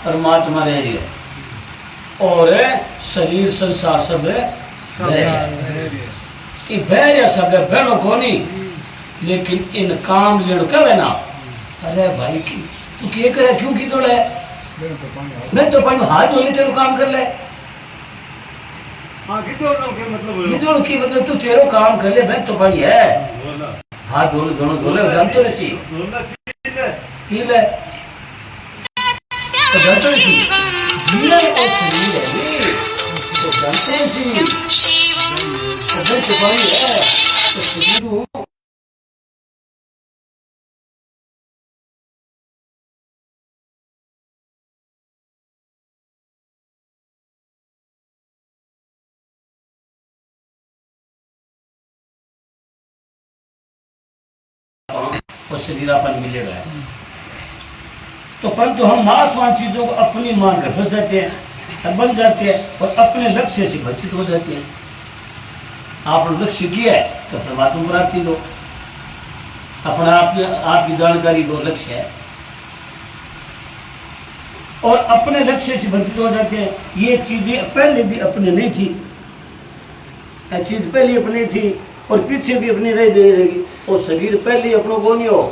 परमात्मा रह रही है और शरीर संसार सब बहरिया सब बहनों को नहीं, लेकिन इन काम लेने कब है ना। अरे भाई की तू क्या करे, क्यों की दौड़ है, मैं तो पानी हाथ धोने तेरे काम कर ले। हाँ की मतलब तू तेरो काम कर ले, मैं तो पानी है हाथ धोने दोनों धो ले, जानते रसी पी ले तो जानते रसी जीवन और शरीर है तो जानते रसी तो मैं तो पानी है तो शरीर हूँ। और शरीर अपन मिलेगा। तो परंतु हम नाशवान चीजों को अपनी मानकर फंस जाते हैं और बन जाते हैं और अपने लक्ष्य से वंचित हो जाते हैं। आपने लक्ष्य किया है तो परमात्मा प्राप्ति दो, अपना आपकी जानकारी दो लक्ष्य है, और अपने लक्ष्य से वंचित हो जाते हैं। ये चीजें पहले भी अपने नहीं थी, ये चीज पहले अपनी थी और पीछे भी अपनी रह जाएगी। और शरीर पहले अपनों को नहीं हो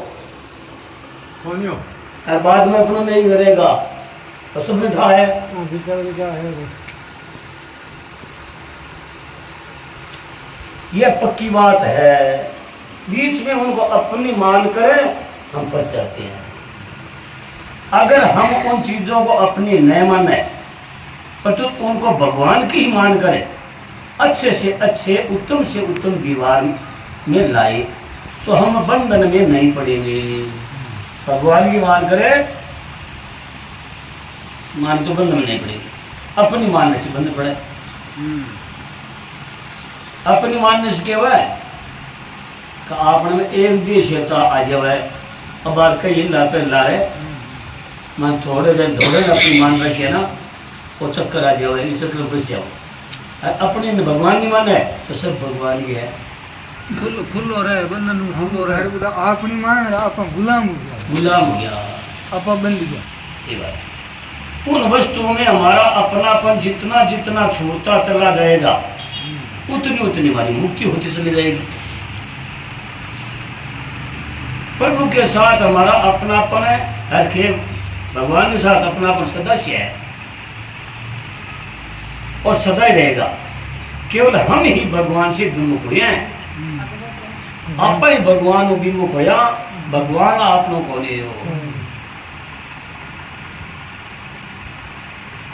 और बाद में अपनों नहीं करेगा तो सब में था है। यह पक्की बात है, बीच में उनको अपनी मान कर हम फंस जाते हैं। अगर हम उन चीजों को अपनी न माने पर तो उनको भगवान की ही मान करें, अच्छे से अच्छे उत्तम से उत्तम व्यवहार में लाए तो हम बंधन में नहीं पड़ेंगे। भगवान की मान करें मान तो बंधन में नहीं पड़ेगी, अपनी मानने से बंधन पड़े। अपनी मानने से क्या हुआ है कि आपने में एक देश आ जाए अब बार कहीं ला रहे मन थोड़े दिन अपनी मान रखिए ना वो चक्कर आ जाओ, इस चक्कर में फंस जाओ। अपने भगवान की मान है तो सब भगवान की है। फुल हो रहा है बंधन फुल हो रहा है, अपनी मान आप गुलाम हो गया आप बंद गया। ये बात उन वस्तुओं में हमारा अपनापन जितना जितना छूटता चला जाएगा उतनी उतनी हमारी मुक्ति होती चली जाएगी। प्रभु के साथ हमारा अपनापन है, हर के भगवान के साथ अपनापन सदस्य है और सदा ही रहेगा। केवल हम ही भगवान से विमुख हुए हैं, आप ही भगवान विमुख होया, भगवान आप लोग को नहीं हो।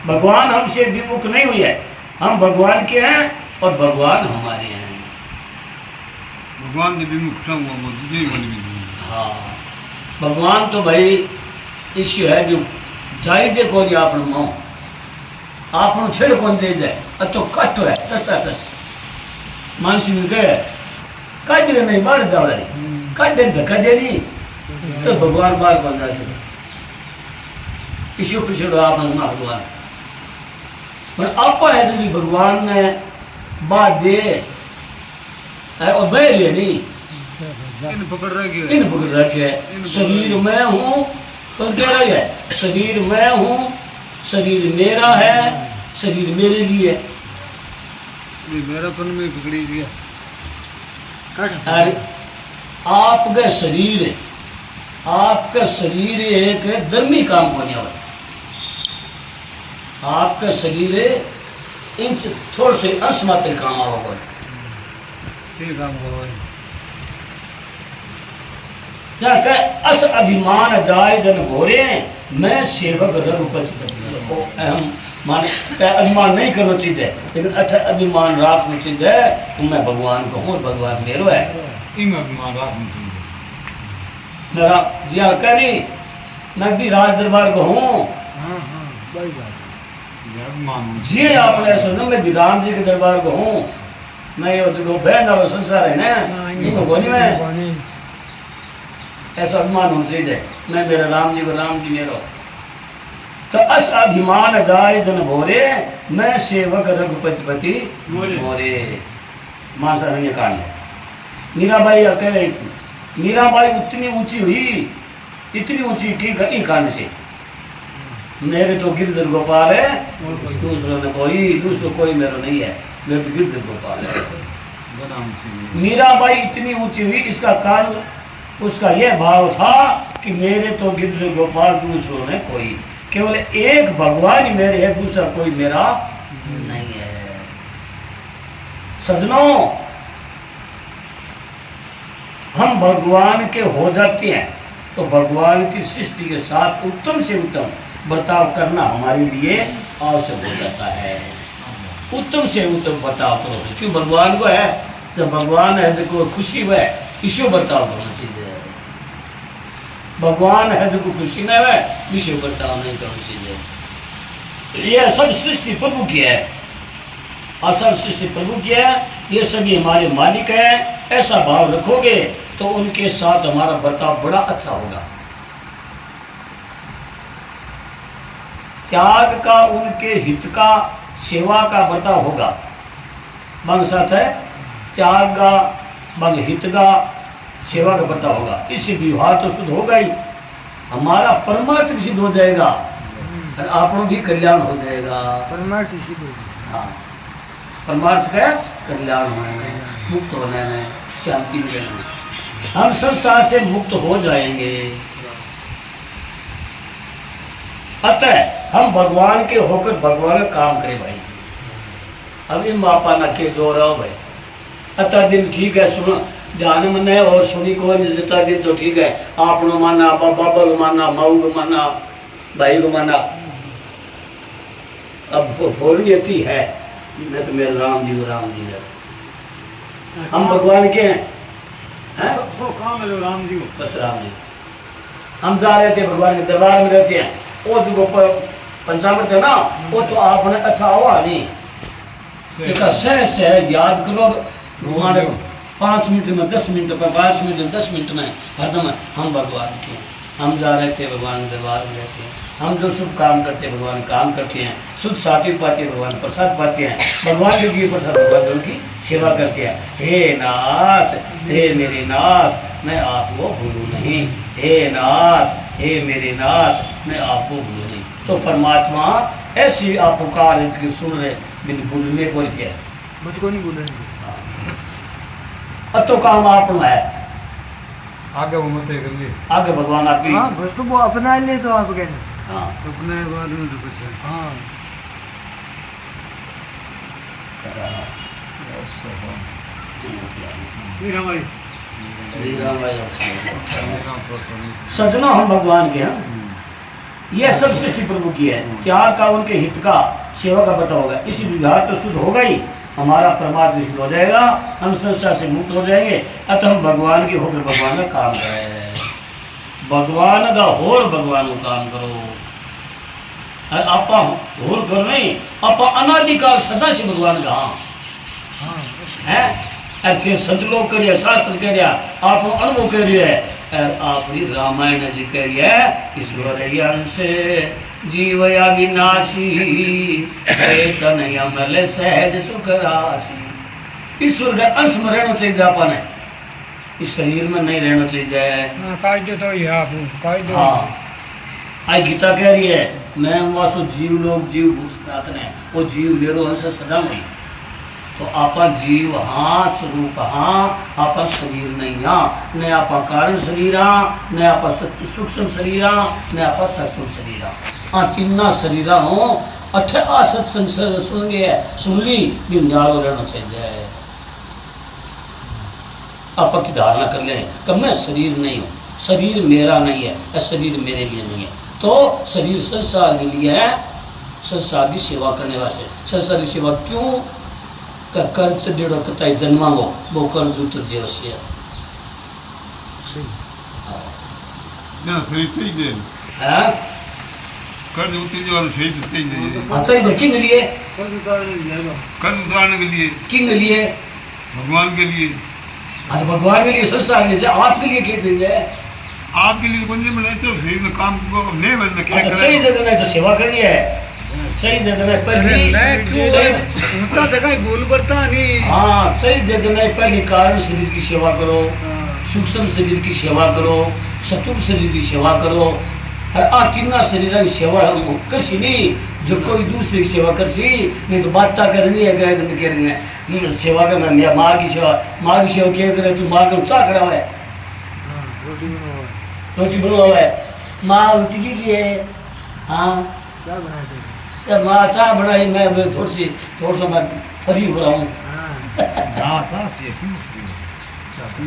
भगवान हमसे विमुख नहीं हुए, हम भगवान के हैं और भगवान हमारे हैं। भगवान ने विमुख हाँ भगवान तो भाई ईश्वर है जो जायजे को आप छेड़ कौन दे जाए तो कट है तसा तस मानसी में गए काट दे नहीं बाहर जावे काट दे धक्का दे नहीं तो भगवान बाहर बन जा सके। ईश्वर पीछे आप भगवान पर आप ऐसे भी भगवान ने बात दे और बैर है नहीं इन पकड़ रखे शरीर मैं हूँ तो कह रहा है शरीर मैं हूँ, शरीर मेरा है, शरीर मेरे लिए मेरापन में पकड़ी दिया। आपका शरीर एक धर्मी काम होने वाला, आपका शरीर इन थोड़े से अंश मात्र काम होगा। अस अभिमान जाय जन भोरे मैं सेवक रघुपति मान अभिमान नहीं करना चाहिए, लेकिन अच्छा अभिमान राखना चाहिए तो मैं भगवान को हूँ और भगवान मेरो है। अभिमान राखना चाहिए मेरा जी कह नहीं मैं भी राज दरबार को हूँ जी आपने सुना मैं भी राम जी के दरबार को हूँ, मैं ये जो बहन वाला संसार है ना मैं ऐसा अभिमान होना चाहिए मैं मेरा राम जी को राम जी मेरो। तो अस अभिमान जाय जन भोरे मैं सेवक रघुपति मोरे। मानसारण्य कांड मीराबाई कहे मीराबाई उतनी ऊंची हुई इतनी ऊंची की कांड से मेरे तो गिरधर गोपाल है, दूसरों कोई मेरा नहीं है, मेरे तो गिरधर गोपाल है। मीराबाई इतनी ऊंची हुई, इसका कारण उसका यह भाव था कि मेरे तो गिरधर गोपाल, दूसरों ने कोई, केवल एक भगवान ही मेरे है, दूसरा कोई मेरा नहीं है। सज्जनों, हम भगवान के हो जाते हैं तो भगवान की सृष्टि के साथ उत्तम से उत्तम बर्ताव करना हमारे लिए आवश्यक हो जाता है। उत्तम से उत्तम बर्ताव करो, क्यों भगवान को है, जब भगवान है जो खुशी हुआ है, इसो बर्ताव करना चाहिए। भगवान है जो खुशी न है, इसो बर्ताव नहीं करना चाहिए। यह सब सृष्टि प्रभु की है, और सब सृष्टि प्रभु की है, ये सभी हमारे मालिक है। ऐसा भाव रखोगे तो उनके साथ हमारा बर्ताव बड़ा अच्छा होगा। त्याग का, उनके हित का, सेवा का बर्ताव होगा। बंग साथ है त्याग का, बंग हित का, सेवा का बर्ताव होगा। इससे व्यवहार तो शुद्ध होगा ही, हमारा परमार्थ भी सिद्ध हो जाएगा और आपनों भी कल्याण हो जाएगा। परमार्थ सिद्ध हो जाएगा। हाँ, परमार्थ का कल्याण होने में, मुक्त होने में, शांति मिलने में, हम संसार से मुक्त हो जाएंगे। अतः हम भगवान के होकर भगवान का काम करें भाई। अभी मापा न के जो रहो भाई, अतः दिन ठीक है, सुनो ध्यान में नहीं और सुनी को जितना दिन तो ठीक है, आप नो माना, बाबा को माना, माऊ को माना, भाई को माना। अब बोलियती है, मैं तो मेरे राम जी है, हम भगवान के हैं, सो काम है राम जी को, बस राम जी। हम जा रहे थे भगवान के दरबार में रहते हैं, वो जो पंचामृत है ना, वो तो आपने अठावा नहीं सह याद करो, हमारे 5 मिनट में 10 मिनट में 5 मिनट में 10 मिनट में हरदम हम भगवान के हैं। हम जा रहे थे भगवान के दरबार में रहते हैं, हम जो शुभ काम करते हैं भगवान काम करते हैं, शुद्ध सात्विक पाते हैं, भगवान प्रसाद पाते हैं, भगवान के दिए प्रसाद भगवान की सेवा करते हैं। हे नाथ, हे मेरे नाथ, मैं आपको भूलूं नहीं, हे नाथ, हे मेरे नाथ, मैं आपको भूलूं नहीं। तो परमात्मा ऐसी आप पुकार इसकी सुन रहे, बिन भूलने को क्या मुझको नहीं बोलेंगे। अब तो काम आप है, आगे वो मत कर लिए, आगे भगवान आपकी। हाँ बस तो वो अपना ले तो आप कहना, हाँ अपने बाद में तो कुछ है। हाँ मीरा भाई, सज्जनों, हम भगवान के हैं, यह सब सृष्टि प्रभु की है। त्याग का, उनके हित का, सेवा का बर्ताव होगा, इसी विभाग तो शुद्ध होगा ही, हमारा परमात्मा सिद्ध हो जाएगा, हम संसार से मुक्त हो जाएंगे। अतः हम भगवान के होकर भगवान का काम करें, भगवान का होर भगवान को काम करो। और आपा होर करो नहीं, आपा अनादिकाल सदा से भगवान का है। और फिर संत लोग करिए, शास्त्र करिए, आप अनुभव करिए, और आपकी रामायण जी करिए, ईश्वर अंश जीव अविनाशी, तन अमल सहज सुख राशि। ईश्वर का अंश में रहना चाहिए अपन है, इस शरीर में नहीं रहना चाहिए। कायदे तो ही आप कायदे। हाँ, आज गीता कह रही है, मैं वासु जीव लोग जीव भूत सनातन है, वो जीव मेरो अंश सदा नहीं। तो आपा जीव हाँ, स्वरूप हाँ, आपा शरीर नहीं हाँ, न आपा कारण शरीर हाँ, न आपा सूक्ष्म शरीर हाँ, न आपा सत्व शरीर हाँ, तीना शरीर हो। अठा सत्संग सुन ली भी न्यारो रहना चाहिए। आप की धारणा कर ले कि मैं शरीर नहीं हूँ, शरीर मेरा नहीं है, या शरीर मेरे लिए नहीं है। तो शरीर संसार के लिए है, संसार की सेवा करने वास्ते। संसार की सेवा क्यों का कर्ज डेढ़ कताई जन्मा हो, वो कर्ज उतर जीवस्य कर्ज उतरने वाला सही तो सही नहीं। अच्छा इसे किंग लिए, कर्ज उतारने के लिए, किंग लिए, भगवान के लिए। आज भगवान के लिए, संसार के लिए, आपके लिए क्या चाहिए? आपके लिए बंदे में तो सही में काम को नहीं बंदा क्या अच्छा, सही जगह नहीं तो सेवा करनी है, सही जगह नहीं पहली उनका जगह बोल पड़ता नहीं। हाँ, सही जगह नहीं पहली कारण शरीर की सेवा करो, सूक्ष्म शरीर की सेवा करो, चतुर शरीर की सेवा करो, और आ तीना शरीर की सेवा हम करसी नहीं जो कोई दूसरी की सेवा करसी नहीं तो बात करनी है कह सेवा कर मैं माँ की सेवा क्या करे तू माँ को चाह करावा है रोटी बनवा है माँ रोटी की है हाँ चाय बना दे सब माँ चाह बनाई मैं थोड़ा सा मैं फ्री हो रहा हूँ हाँ चाह पिए क्यों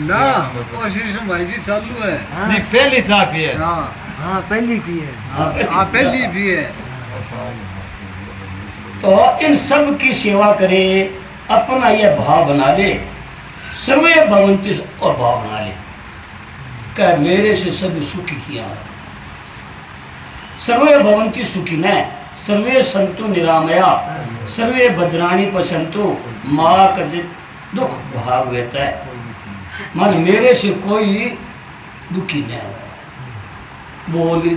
ना कोशिश भाई जी चालू है नहीं पहली चाह पिए हाँ पहली भी है हाँ पहली भी है तो इन सब की सेवा करे अपना यह भाव बना ले सर्वे भवंती और भाव बना ले क्या मेरे से सभी सुखी किया सर्वे भवंती सुखी न सर्वे संतु निरामया सर्वे भद्राणी पसंतु माँ का दुख भाग रहता है मन मेरे से कोई दुखी नहीं हो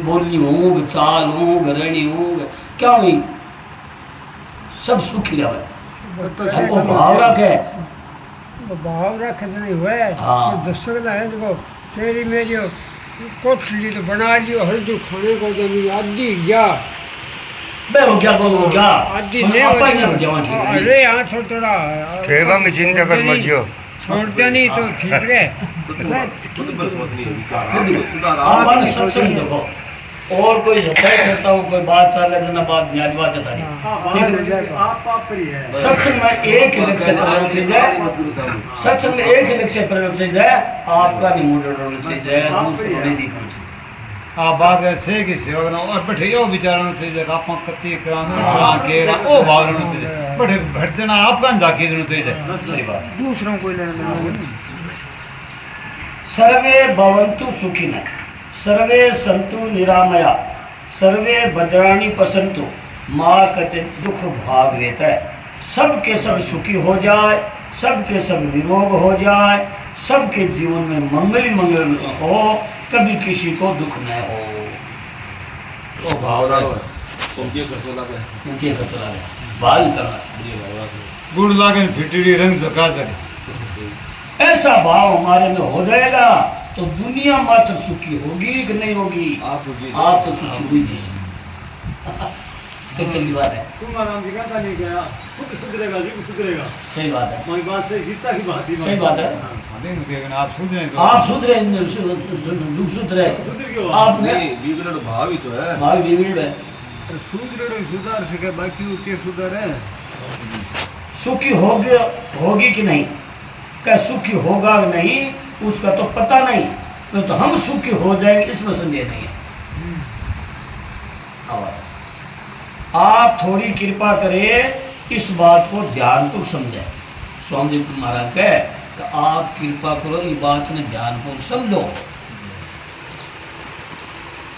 बोली होंगे चाल होंगे रहनी होंगे क्या नहीं सब सुखी रहे सबको भाव रखे भाव रखे तो नहीं हुए हाँ। दस्तक है देखो तेरी मेरी कोठली तो बना लियो हल्दी खाने को जब आदि गया बे हो गया हो गया आदि नहीं हो जवान ठीक है अरे यहाँ थोड़ा सेवा में चिंता कर मत जो छोड़ते नहीं तो ठीक है आप सत्संग देखो और कोई सत्संग करता हूँ कोई बात चाले तो ना बात न्याय बात बता रही आप है सत्संग में एक ही लक्ष्य प्रयोग से जाए सत्संग में एक ही लक्ष्य प्रयोग से जाए आपका नहीं मूड होना चाहिए दूसरों नहीं दिखाना चाहिए आप बात ऐसे की सेवा करना और बैठे यो विचारना चाहिए आप कत्ती कराना के ओ भाव रहना चाहिए बैठे भट देना आपका जाके देना चाहिए सही बात दूसरों को लेना सर्वे भवन्तु सुखिनः सर्वे सन्तु निरामया सर्वे भद्राणि पश्यन्तु माँ कचित दुख भाग वेत सबके सब सुखी हो जाए सबके सब निरोग हो जाए सबके जीवन में मंगल मंगल हो कभी किसी को दुख न हो तो भाव उनके खर्चा लगा भाग करना गुड़ लागे फिटड़ी रंग सका सके ऐसा भाव हमारे में हो जाएगा तो दुनिया मात्र सुखी होगी कि नहीं होगी आप तो सुखी हुई जी तो चली बात है तुम आराम से कहता नहीं गया खुद सुधरेगा जी सुधरेगा सही बात है मेरी बात से गीता की बात ही सही बात है आप सुधरे आप सुधरे दुख सुधरे सुधर क्यों आपने बिगड़न भाव ही तो है भाव बिगड़ है सुधरे सुधार सके बाकी वो के सुधर है सुखी होगी कि नहीं क्या सुखी होगा नहीं उसका तो पता नहीं तो हम सुखी हो जाएंगे इसमें संदेह नहीं है और आप थोड़ी कृपा करें इस बात को ध्यानपूर्वक समझे स्वामी जी महाराज कहे कि आप कृपा करो ये बात में ध्यानपूर्वक समझो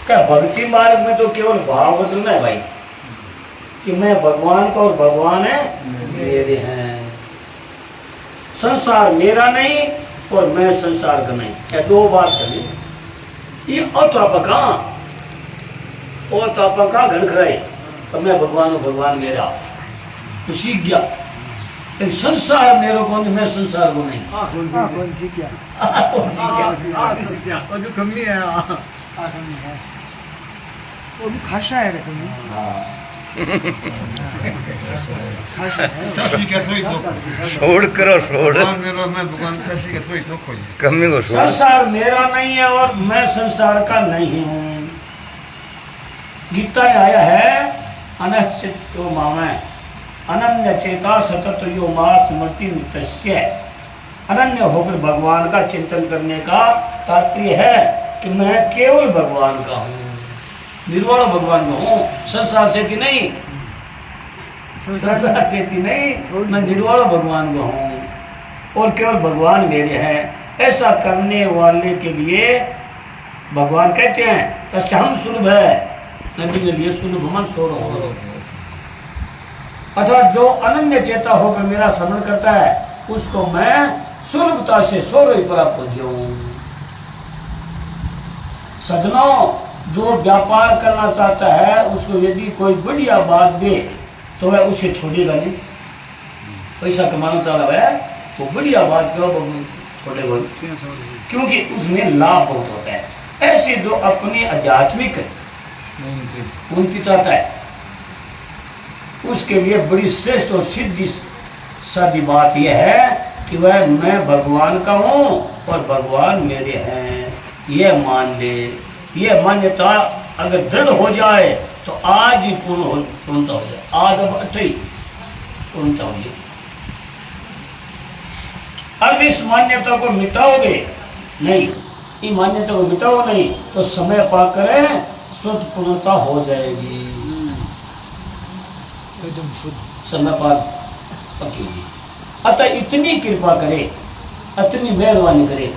क्या भक्ति मार्ग में तो केवल भाव बदलना है भाई कि मैं भगवान का और भगवान है मेरे हैं संसार मेरा नहीं और मैं संसार का नहीं ये दो बात करनी ये अतापका घन खराई तो मैं भगवान हूँ भगवान मेरा तो सीख गया लेकिन संसार मेरे को नहीं मैं संसार को नहीं कौन सी क्या कौन सीख गया वो जो कमी है कमी है वो भी खासा है कमी हाँ खासा है ठीक है सही तो छोड़ करो छोड़ मेरा मैं भगवान का ठीक है सही तो कोई कमी को छोड़ संसार मेरा नहीं है और मैं संसार का नहीं हूँ गीता में आया है अनश्चितो मामै अनन्य चेता सतत यो मां स्मृति नित्य अनन्य होकर भगवान का चिंतन करने का तात्पर्य है कि मैं केवल भगवान का हूँ निर्वाण भगवान का हूँ संसार से कि नहीं संसार से कि नहीं मैं निर्वाण भगवान का हूँ और केवल भगवान मेरे हैं ऐसा करने वाले के लिए भगवान कहते हैं तस्य हम सुलभ है नदी के लिए सुलभ मन सो रहा अच्छा जो अनन्य चेता होकर मेरा स्मरण करता है उसको मैं सुलभता से सोलह प्राप्त हो जाऊं सजनों जो व्यापार करना चाहता है उसको यदि कोई बढ़िया बात दे तो वह उसे छोड़ेगा नहीं पैसा कमाना चाह रहा है वो बढ़िया बात करो छोड़ेगा नहीं क्योंकि उसमें लाभ बहुत होता है ऐसे जो अपनी आध्यात्मिक उन्नति चाहता है, उसके लिए बड़ी श्रेष्ठ और सीधी सादी बात यह है कि वह मैं भगवान का हूँ और भगवान मेरे हैं, यह मान ले। यह मान्यता अगर दृढ़ हो जाए तो आज ही पूर्णता हो जाए, आज अब अठई पूर्णता हो जाए। अब इस मान्यता को मिटाओगे नहीं, इस मान्यता को मिटाओ नहीं तो समय पाकर शुद्ध पूर्णता हो जाएगी, एकदम शुद्ध समय पार पक्की जी। अतः इतनी कृपा करे, इतनी मेहरबानी करे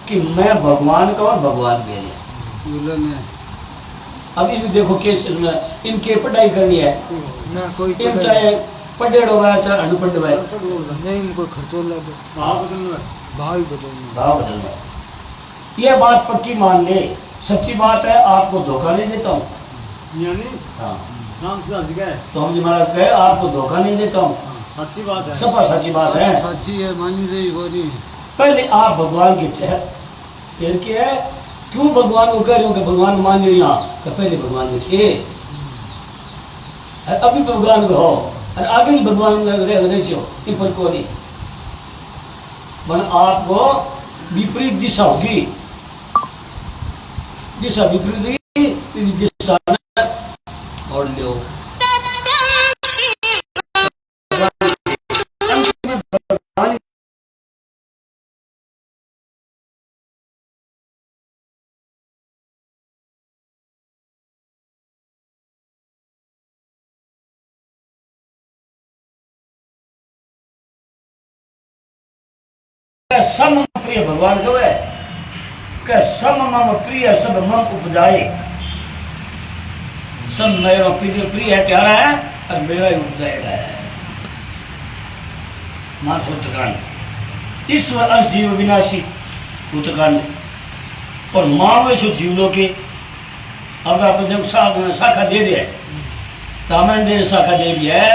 कि मैं भगवान का और भगवान मेरे। अब इनमें देखो केस इनके पढ़ाई करनी है, ना कोई इन चाहे पढ़ेड़ होगा चाहे अनपढ़ होगा, नहीं इनको खर्चो लगे, भाव बदलना भाव बदलना। यह बात पक्की मान ले, सच्ची बात है, आपको धोखा नहीं देता हूँ। हाँ, स्वामी जी महाराज कहे आपको धोखा नहीं देता हूँ, अच्छी बात है, सब सच्ची बात है। सच्ची है, माननी चाहिए गोरी। पहले आप भगवान की फिर क्या है, क्यों भगवान को कह रहे हो कि भगवान मान लो यहाँ, कि पहले भगवान में थे, अभी भगवान को हो और आगे ही भगवान रहो, इन पर को नहीं बन। आपको विपरीत दिशा होगी, दिशा विपरीत होगी, दिशा और लो सम प्रिय भगवान कहो है कि सम मम प्रिय सब मम उपजाए, सब मेरा प्रिय है, प्यारा है और मेरा ही उपजाएगा है। मासूत्रकांड ईश्वर अर्श जीव विनाशी उत्तरकांड और मावेश जीवों के। अब आप जब शाखा दे रही है, रामायण दे शाखा दे रही है,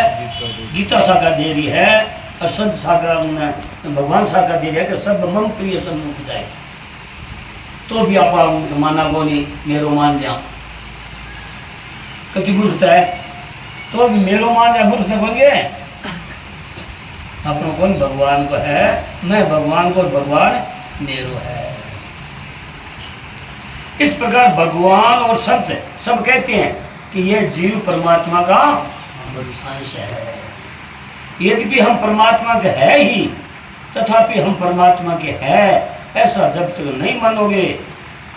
गीता शाखा दे रही है और संत शाखा भगवान शाखा दे रही है कि सब मम प्रिय सब मुख जाए, तो भी आप माना को नहीं मेरो मान जा कति मूर्खता है, तो भी मेरो मान जा मूर्ख से बन गए। अपना कौन भगवान को है, मैं भगवान को, भगवान मेरो है। इस प्रकार भगवान और संत सब कहते हैं कि यह जीव परमात्मा का अंश है। यद्यपि हम परमात्मा के है ही, तथापि हम परमात्मा के है ऐसा जब तक नहीं मानोगे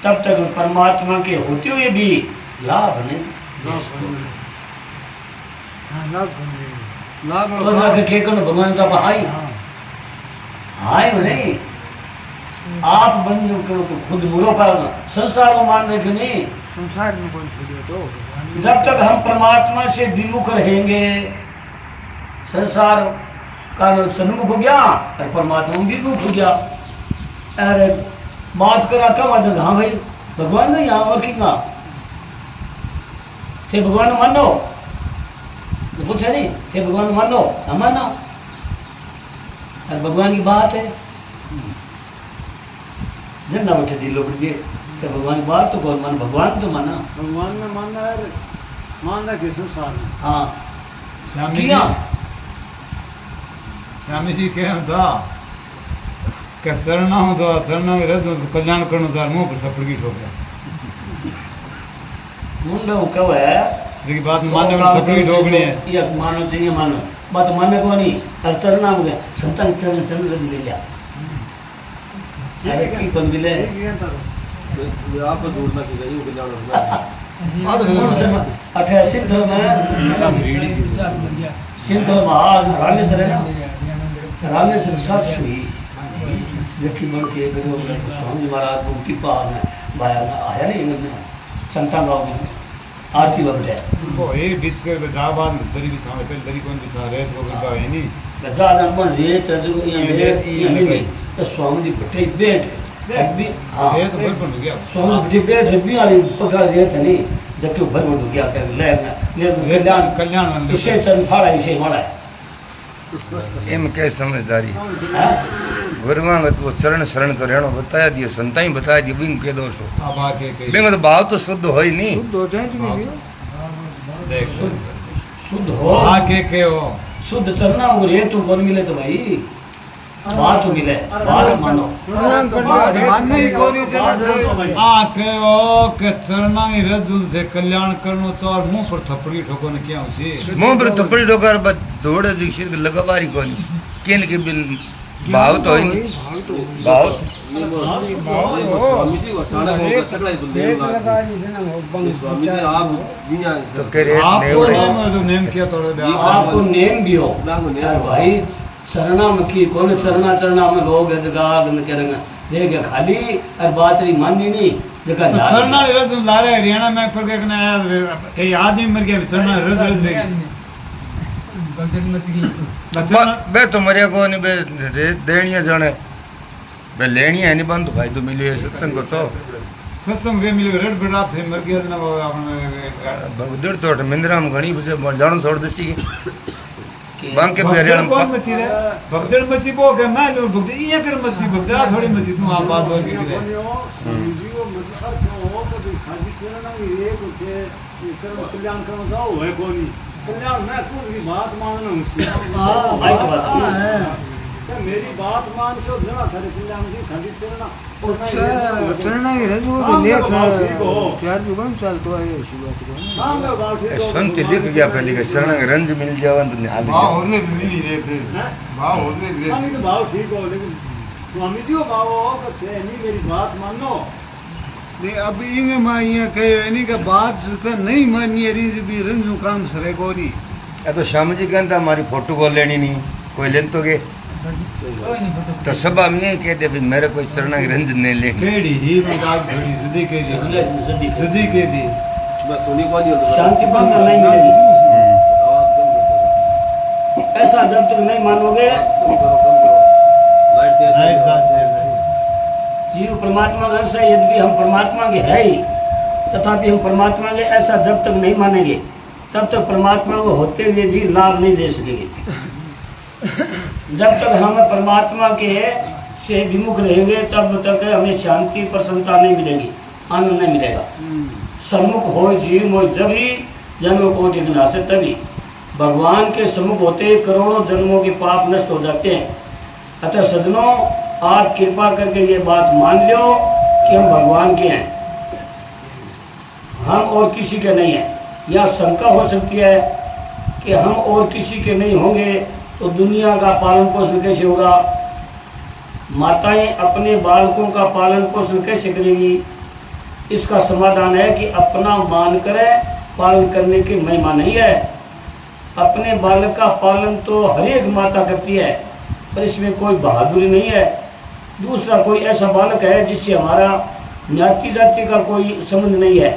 तब तक परमात्मा के होते हुए भी लाभ नहीं। भगवान का भाई हाय नहीं, आप बन खुद मुड़ो पर संसार को मान रहे क्यों नहीं? संसार में कौन छोड़े तो जब तक हम परमात्मा से विमुख रहेंगे, संसार का सन्मुख हो गया और परमात्मा भी विमुख हो गया। अरे बात करा कब आ जाएगा, हाँ भाई भगवान का यहाँ और कितना थे, भगवान मानो तो पूछे नहीं थे, भगवान मानो न माना, और भगवान की बात है जिंदा बैठे दिलो बढ़िए, तो भगवान की बात तो कौन मान, भगवान तो माना, भगवान में मानना है, मान रहा कि संसार में। हाँ स्वामी किया स्वामी जी कह था कि चरणा हो तो चरणा में रह तो कल्याण करने सार मुंह पर थप्पड़ की ठोक गया। मुंडा कब है इसकी बात में मानने को थप्पड़ की ठोकनी है, ये मानो चाहिए मानो, बात मानने को नहीं, और चलना हो गया संतान चरण चरण कर ले लिया। अरे की कौन मिले आपको जोड़ना की गई वो कल्याण होगा। और मूल से 18 सिंथल में सिंथल महान रामेश्वर है ना, रामेश्वर सास हुई जबकि मन के स्वामी महाराज मुक्ति पान भाया आया नहीं इन्होंने संतान राव में आरती में बैठे वो एक बीच के बाद दरी भी सामने पहले दरी कौन भी सा रेत को का है नहीं गजा जन्म रे तजु ये नहीं तो स्वामी जी बैठे बैठ भी हाँ ये तो बिल्कुल हो गया। स्वामी जी बैठे बैठ भी वाली पकड़ रहे थे नहीं, जबकि भर हो गया क्या ले कल्याण कल्याण इसे चरण सारा इसे मारा है एम क्या समझदारी हाँ? गुरुवां वो चरण शरण तो रहनो बताया दियो संता ही बताया दियो बिंग के दोषो अब आके कही बिंग तो भाव तो शुद्ध हो ही नहीं शुद्ध हो जाए तो देख शुद्ध हो आके के हो शुद्ध चलना और ये तो कौन मिले तो भाई बात मिले बात मानो मानने ही कोनी जना से आके हो के चरना ही रजू से कल्याण करनो तो और मुंह पर थप्पड़ी ठोको न क्या उसी मुंह पर थप्पड़ी ठोकर बस दौड़े जी सिर लगावारी कोनी केन के बिन भाव तो ही नहीं भाव स्वामी जी वटाड़ा होगा सगला ही बुंदे एक लगा दी थी ना वो बंग स्वामी जी आप बिया तो कह रहे आपको नेवड़े जो नेम किया तोड़े दे आपको नेम भी हो यार भाई चरना में की कौन चरना चरना में लोग है जगह गंद करेंगे देख खाली और बात नहीं माननी नहीं जगह तो चरना रज लारे हरियाणा में पर के ना कई आदमी मर गया चरना रज रज बेगी बगल मत की बे तो मरिया को नहीं बे देनिया जाने बे लेनिया है नहीं बंद भाई तो मिले सत्संग को तो सत्संग वे मिले रेड बरात से मर गया ना वो अपने भगदड़ तो मिंद्राम घणी बजे जानो छोड़ दसी बांके पे हरियाणा कौन मची रे भगदड़ मची बो के मैं लो भगदड़ ये कर मची भगदड़ा थोड़ी मची तू आप बात हो गई रे मेरी बात मान सो जना थारे कल्याण जी थारी चलना चरना ही रजू तो लेख चार जुगान चल तो है इसी बात को सामने बात ठीक हो संत लिख गया पहले के शरण के रंज मिल जावन तो निहाल भाव होने तो भाव ठीक हो लेकिन स्वामी जी को भाव हो कि नहीं मेरी बात मानो नहीं अब इंगे मां ये कहे नहीं का बात का नहीं मानिए रीज भी रंजू काम सरे कोनी ए तो श्याम जी कहता हमारी फोटो को लेनी नहीं कोई लेन तो के तो सब हम ये कहते भी मेरे कोई शरण की रंज नहीं लेनी केड़ी ही में दाग थोड़ी जदी के दी जदी के दी मैं सुनी को नहीं शांति बंद नहीं मिलेगी ऐसा जब तक नहीं मानोगे लाइट दे जीव परमात्मा का अंश है यदि हम परमात्मा के है ही तथापि हम परमात्मा के ऐसा जब तक नहीं मानेंगे तब तक परमात्मा को होते हुए भी लाभ नहीं दे सकेंगे जब तक हम परमात्मा के से विमुख रहेंगे तब तक हमें शांति प्रसन्नता नहीं मिलेगी आनंद नहीं मिलेगा सम्मुख हो जीव हो जब ही जन्म कोटि विनाश है तभी भगवान के सम्मुख होते करोड़ों जन्मों के पाप नष्ट हो जाते हैं अतः सज्जनों आप कृपा करके ये बात मान लो कि हम भगवान के हैं हम और किसी के नहीं हैं या शंका हो सकती है कि हम और किसी के नहीं होंगे तो दुनिया का पालन पोषण कैसे होगा माताएं अपने बालकों का पालन पोषण कैसे करेंगी इसका समाधान है कि अपना मान कर पालन करने की महिमा नहीं है अपने बालक का पालन तो हर एक माता करती है पर इसमें कोई बहादुरी नहीं है दूसरा कोई ऐसा बालक है जिससे हमारा ज्ञाति जाति का कोई संबंध नहीं है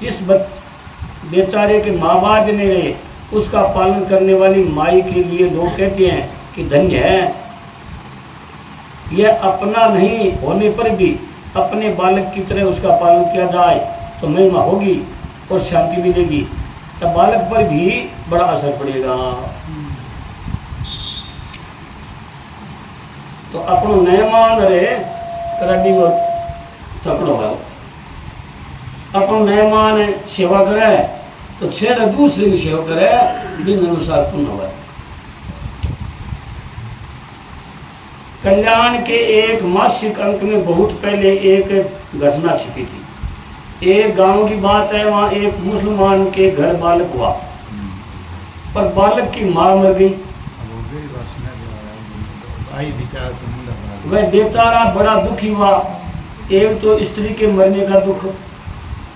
जिस बेचारे के माँ बाप भी नहीं रहे उसका पालन करने वाली माई के लिए लोग कहते हैं कि धन्य है यह अपना नहीं होने पर भी अपने बालक की तरह उसका पालन किया जाए तो महिमा होगी और शांति मिलेगी तब बालक पर भी बड़ा असर पड़ेगा तो अपनो नय मान रहे कभी वो तकड़ो है अपनो नय मान सेवा करे तो छेड़ दूसरे की सेवा करे दिन अनुसार पूर्ण होगा कल्याण के एक मासिक अंक में बहुत पहले एक घटना छिपी थी एक गांव की बात है वहाँ एक मुसलमान के घर बालक हुआ पर बालक की माँ मर गई वह बेचारा बड़ा दुखी हुआ एक तो स्त्री के मरने का दुख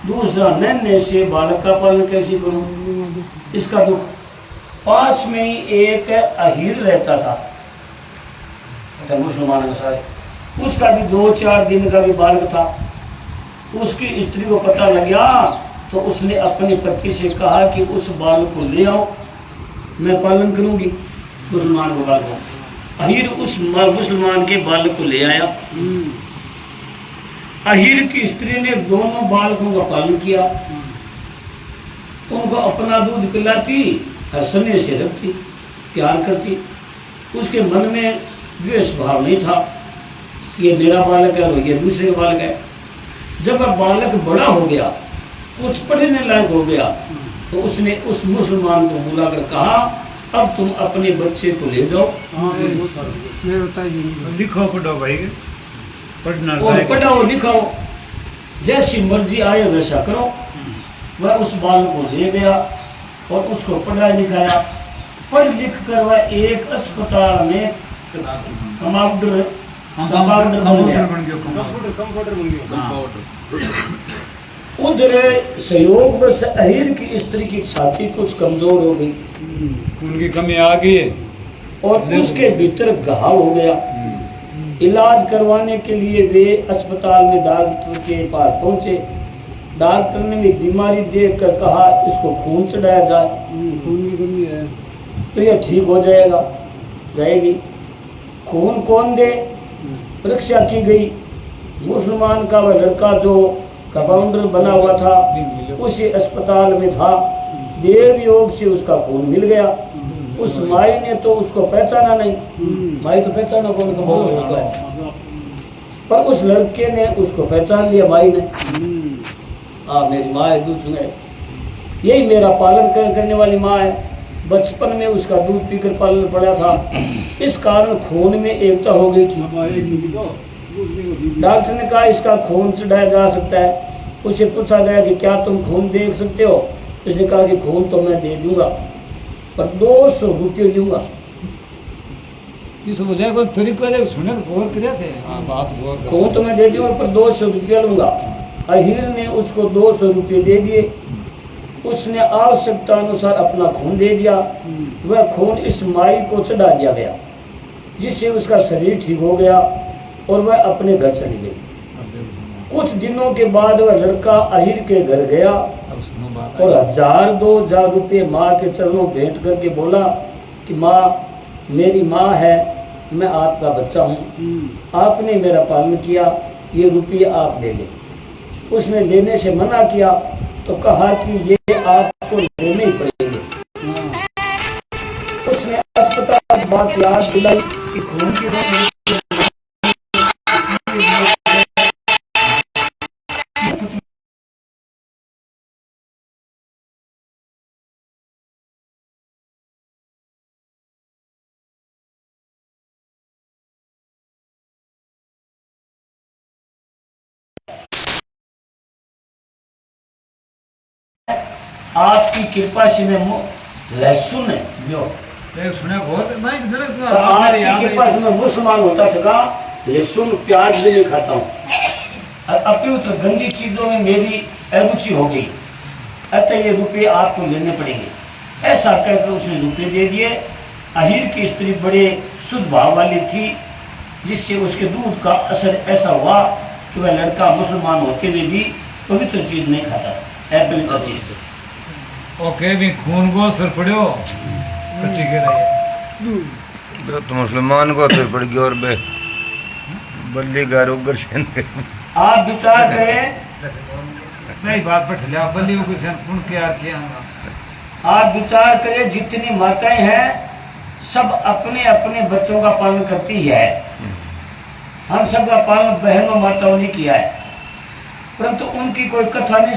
दूसरा नन्हे से बालक का पालन कैसे करूं इसका दुख पास में ही एक अहीर रहता था तो मुसलमान अनुसार उसका भी 2-4 दिन का भी बालक था उसकी स्त्री को पता लग गया तो उसने अपने पति से कहा कि उस बालक को ले आओ मैं पालन करूंगी मुसलमान को बालक अहीर उस मुसलमान के बालक को ले आया अहीर की स्त्री ने दोनों बालकों का पालन किया उनको अपना दूध पिलाती और स्नेह से रखती प्यार करती उसके मन में द्वेष भाव नहीं था कि ये मेरा बालक है और ये दूसरे का बालक है। जब अब बालक बड़ा हो गया, कुछ पढ़ने लायक हो गया, तो उसने उस मुसलमान को बुलाकर कहा, अब तुम अपने बच्चे को ले जाओ मेरे पिताजी ने लिखो पढ़ो भाई पढ़ना और पढ़ाओ लिखाओ, जैसी मर्जी आए वैसा करो। वह उस बालक को ले गया और उसको पढ़ाया लिखाया। पढ़ लिख कर वह एक अस्पताल में कंपाउंडर बन गया। कंप्यूटर बन गया। उधर सहयोग बस अहीर की स्त्री की छाती कुछ कमजोर हो गई उनकी कमी आ गई है और उसके भीतर घाव हो गया। इलाज करवाने के लिए वे अस्पताल में डॉक्टर के पास पहुंचे। डॉक्टर ने भी बीमारी देखकर कहा, इसको खून चढ़ाया जाए खून की कमी है। तो यह ठीक हो जाएगा, जाएगी। खून कौन दे? परीक्षा की गई। मुसलमान का वह लड़का जो कंपाउंडर बना हुआ था उसी अस्पताल में था। देव योग से उसका खून मिल गया। उस माई ने तो उसको पहचाना नहीं, माई तो पहचाना कौन कंपाउंडर है, पर उस लड़के ने उसको पहचान लिया माई ने। मेरी माँ है, दूध सुने, यही मेरा पालन करने वाली माँ है। बचपन में उसका दूध पीकर पालन पड़ा था, इस कारण खून में एकता हो गई थी। डॉक्टर ने कहा इसका खून चढ़ाया जा सकता है। उसे पूछा गया कि क्या तुम खून दे सकते हो? उसने कहा कि खून तो मैं दे दूंगा, पर 200 रुपये दूंगा। सुने तो गौर करे थे बात गौर खून तो मैं दे दूंगा पर 200 रुपया लूंगा। अहीर ने उसको 200 रुपये दे दिए। उसने आवश्यकता अनुसार अपना खून दे दिया। वह खून इस माई को चढ़ा दिया गया, जिससे उसका शरीर ठीक हो गया और वह अपने घर चली गई। कुछ दिनों के बाद वह लड़का अहीर के घर गया और 1000-2000 रुपये माँ के चरणों भेंट करके बोला कि माँ, मेरी माँ है, मैं आपका बच्चा हूँ, आपने मेरा पालन किया, ये रुपये आप ले लें। उसने लेने से मना किया तो कहा कि ये आपको लेने ही पड़ेंगे। उसने अस्पताल बात याद दिलाई कि खून की आपकी कृपा से मैं लहसुन है सुने गौर मैं आपकी कृपा से मैं मुसलमान होता था, लहसुन प्याज भी नहीं खाता हूँ। अपनी तो गंदी चीजों में मेरी अरुचि हो गई, अतः ये रुपये आपको लेने पड़ेंगे। ऐसा करके उसने रुपये दे दिए। अहीर की स्त्री बड़े शुद्ध भाव वाली थी, जिससे उसके दूध का असर ऐसा हुआ कि वह लड़का मुसलमान होते हुए भी पवित्र चीज नहीं खाता था, अपवित्र चीज। ओके भी खून को असर पड़ो कच्ची के तो मुसलमान को तो पड़ गया और बे बल्ली गारो गर्शन आप विचार करें, नहीं बात पर चले आप बल्ली को कौन क्या किया आप विचार करें, जितनी माताएं हैं सब अपने अपने बच्चों का पालन करती है। हम सबका पालन बहनों माताओं ने किया है, परंतु उनकी कोई कथा नहीं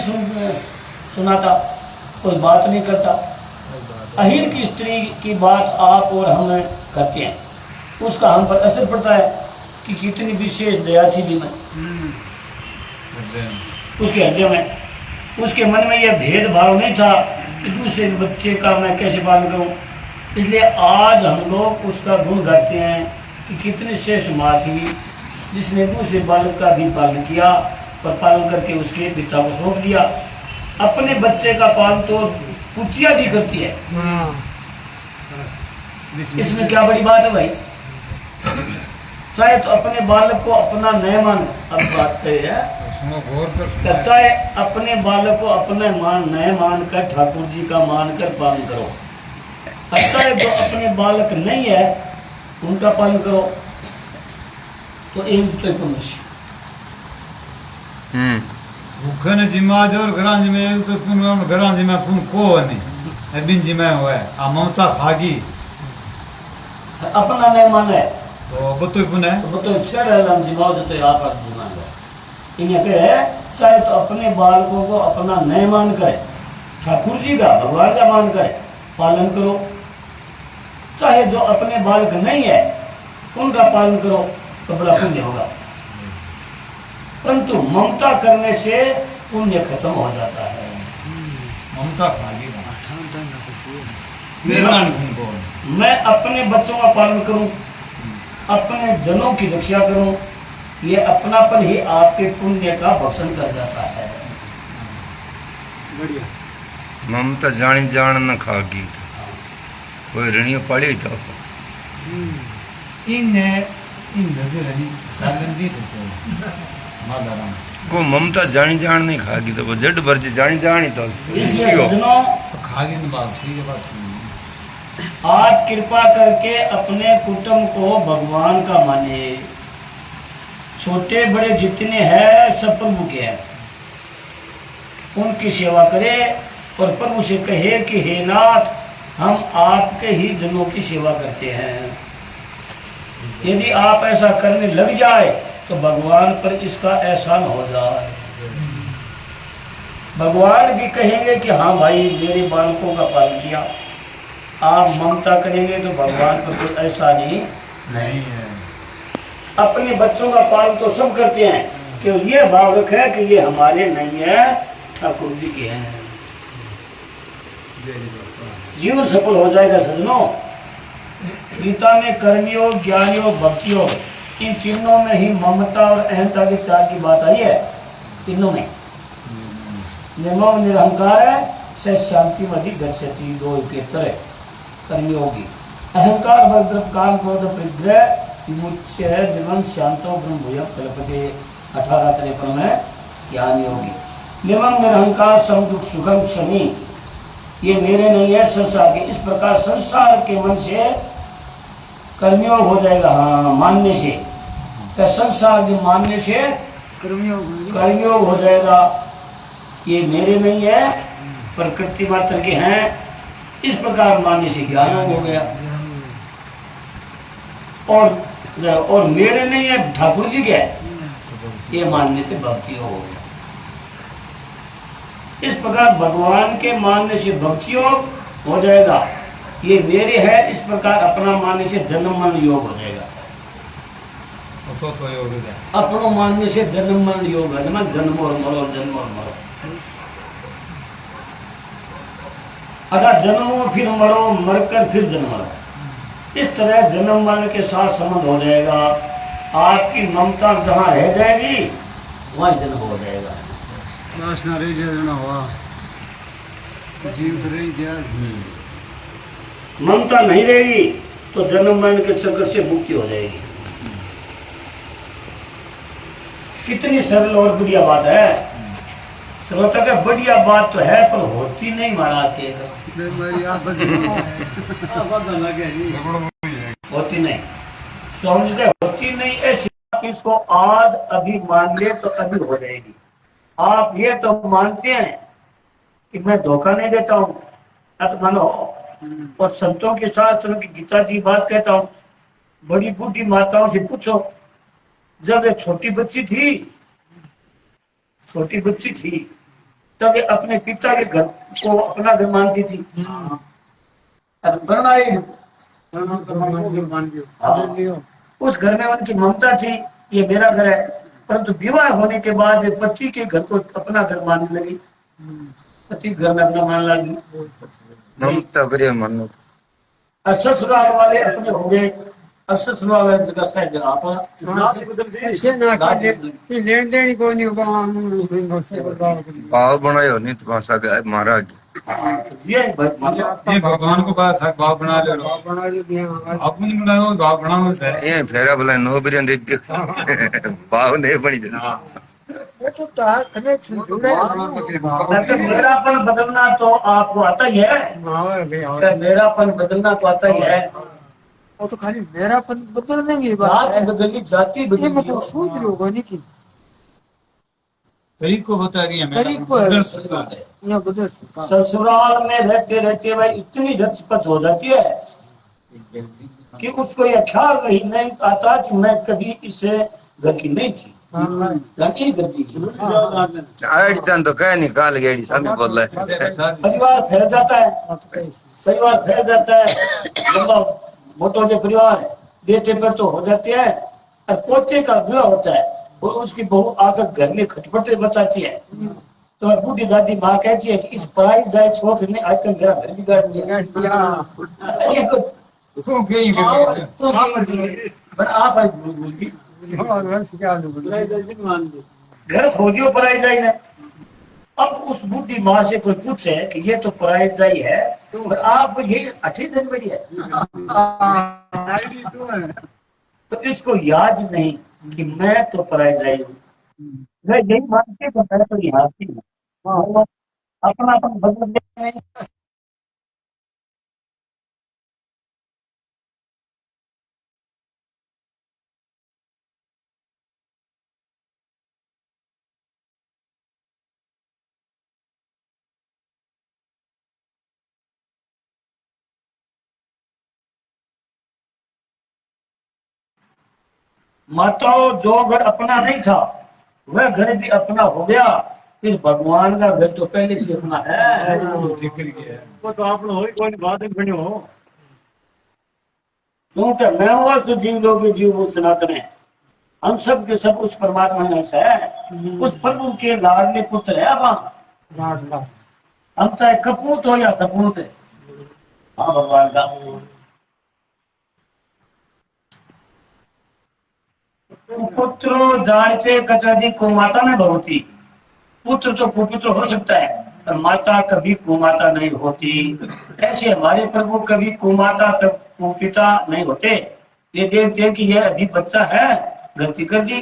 सुनाता, कोई बात नहीं करता। अहीर की स्त्री की बात आप और हम करते हैं, उसका हम पर असर पड़ता है कि कितनी विशेष दया थी भी मैं उसके हृदय में। उसके मन में यह भेदभाव नहीं था कि दूसरे बच्चे का मैं कैसे पालन करूं। इसलिए आज हम लोग उसका गुण गाते हैं कि कितनी श्रेष्ठ माँ थी, जिसने दूसरे बालक का भी पालन किया, पर पालन करके उसके पिता को सौंप दिया। अपने बच्चे का पालन तो पुतिया भी करती है, इसमें क्या बड़ी बात है भाई। चाहे तो अपने बालक को अपना न माने, अब बात करिए, चाहे अपने बालक को अपना न मान कर ठाकुर जी का मानकर पालन करो, चाहे जो अपने बालक नहीं है उनका पालन करो, तो एक तो मनुष्य भूखन जिमा जो घरां जिमे तो पुन घरां जिमा पुन को नहीं अबिन जिमा हुआ है आ ममता खागी अपना नहीं माने तो बतो पुणे तो बताओ छेड़ हम जिमाओ जो तो आप जिमाएगा इन्हें कहे चाहे तो अपने बालकों को अपना नहीं मान करे, ठाकुर जी का भगवान का मान करे, पालन करो। चाहे जो अपने बालक नहीं है उनका पालन करो तो बड़ा पुण्य होगा। परंतु ममता करने से पुण्य खत्म हो जाता है। ममता खाली निर्माण को मैं अपने बच्चों का पालन करूं, अपने जनों की रक्षा करूं, ये अपनापन ही आपके पुण्य का भक्षण कर जाता है। बढ़िया ममता जानी जान न खागी कोई ऋणियो पड़ी तो इन नजर अली चालन भी तो मादाराम को ममता जानी जान नहीं खागी तो वो जड भर जानी जानी तो इसलिए इसी हो सज्जनों तो खागी न बात ठीक है बात सुनिए। आप कृपा करके अपने कुटुंब को भगवान का माने। छोटे बड़े जितने हैं सब प्रभु के हैं, उनकी सेवा करें और प्रभु से कहे कि हे नाथ हम आपके ही जनों की सेवा करते हैं। यदि आप ऐसा करने लग जाए तो भगवान पर इसका एहसान हो जाए। भगवान भी कहेंगे कि हाँ भाई मेरे बालकों का पालन किया। आप ममता करेंगे तो भगवान पर कोई एहसानी नहीं है। अपने बच्चों का पालन तो सब करते हैं कि ये भाव रखे कि ये हमारे नहीं है, ठाकुर जी के हैं। जीवन सफल हो जाएगा सज्जनों। गीता में कर्मयोग, ज्ञानयोग, भक्तियोग, इन तीनों में ही ममता और अहंता के त्याग की बात आई है। तीनों में निर्मम निरहंकार से शांतिमति गच्छति, दो के तरह कर्मयोगी। अहंकार भद्र काम क्रोध परिग्रह विमुच्य निर्मम शांतो ब्रह्म कल्पते 1853 में ज्ञान योगी। निर्मम निरहंकार सम दुख सुखम क्षमी, ये मेरे नहीं है संसार के। इस प्रकार संसार के मन से कर्मयोग हो जाएगा। हाँ मानने से क्या संसार के मानने से कर्मयोग हो जाएगा। ये मेरे नहीं है प्रकृति मात्र के हैं, इस प्रकार मानने से ज्ञान हो गया। और मेरे नहीं है ठाकुर जी के, ये मानने से भक्ति हो गया। इस प्रकार भगवान के मानने से भक्ति योग हो जाएगा। ये मेरे है इस प्रकार अपना मानने से जन्म मरण योग हो जाएगा। तो योग है अपनों मानने से जन्म मरण योग है ना, जन्म और मरो, जन्म और मरो। अच्छा जन्मो फिर मरो, मरकर फिर जन्म लो। इस तरह जन्म मरण के साथ संबंध हो जाएगा। आपकी ममता जहाँ रह जाएगी वहाँ जन्म हो जाएगा। वासना रही जाना हुआ जीव तो रही जाए। ममता नहीं रहेगी तो जन्म मरण के चक्कर से मुक्ति हो जाएगी। कितनी सरल और बढ़िया बात है। श्रोता का बढ़िया बात तो है पर होती नहीं महाराज के होती नहीं समझते, होती नहीं। ऐसी इसको आज अभी मान ले तो अभी हो जाएगी। आप ये तो मानते हैं कि मैं धोखा नहीं देता हूँ, तो मानो। और संतों के शास्त्रों की गीता जी बात कहता हूँ। बड़ी बूढ़ी माताओं से पूछो, जब एक छोटी बच्ची थी तब ये अपने पिता के घर को अपना घर मानती थी। उस घर में उनकी ममता थी, ये मेरा घर है। परंतु विवाह होने के बाद वे पति के घर को अपना घर मानने लगी, पति घर में अपना मान लगी। ममता बढ़िया मानो। ससुराल वाले अपने हो गए। अब ससुराल वाले जगह शायद आप ऐसे ना कर लेन देन को नहीं भाव बनायो नहीं तो भाषा महाराज ये भगवान को पास भाव बना ले लो। बना दिया आप नहीं बनाओ भाव बनाओ है ये फेरा भला नो बिरियन दे भाव नहीं बनी जना। वो तो कनेक्शन मेरापन बदलना तो आपको आता ही है। मेरापन बदलना तो आता ही है। वो तो खाली मेरापन बदलने की बात जात है। बदली, जाति ये बदली। मतलब सोच रहे हो नहीं की तरीक को बता रही है तरीक को बदल सकता है। यहाँ बदल सकता है। ससुराल में रहते रहते भाई इतनी रचपच हो जाती है कि उसको यह ख्याल नहीं आता कि मैं कभी इस घर की नहीं थी, घर की घर की। आइडिया तो कह निकाल गया सामने बोल रहा है। परिवार फैल जाता है, परिवार फैल जाता है, लंबा मोटो जो परिवार है, बेटे पे तो हो जाते हैं, और पोते का विवाह होता है और उसकी बहू आकर घर में खटपटे बचाती है। तो बूढ़ी दादी माँ कहती है कि इस पढ़ाई जाए छोड़ ने आज तक मेरा घर बिगाड़ दिया। तू कहीं बट आप आज भूल गई घर खोजियो पढ़ाई जाए ना। अब उस बुद्धि माँ से कोई पूछे कि ये तो पढ़ाई जाई है, और आप ये 8 दिन बड़ी है, तो इसको याद नहीं कि मैं तो पढ़ाई जाई हूँ। मैं यही मानते तो मैं तो यहाँ की हूँ, अपना अपन बदल नहीं। माताओं, जो घर अपना नहीं था वह घर भी अपना हो गया, फिर भगवान का घर तो पहले से अपना है। वो तो आप हो कोई बात नहीं बनी हो। क्योंकि मैं हुआ सो जीव लोग जीव वो सनातन है, हम सब के सब उस परमात्मा में से है, उस प्रभु के लाडले पुत्र है। अब हम चाहे कपूत हो या कपूत है, हाँ भगवान का। पुत्र जानते कचादी को माता में बहुती, पुत्र तो कुपुत्र हो सकता है पर माता कभी कुमाता नहीं होती। ऐसे हमारे प्रभु कभी कुमाता तब कुपिता नहीं होते। ये देखते हैं कि यह अभी बच्चा है, गलती कर दी,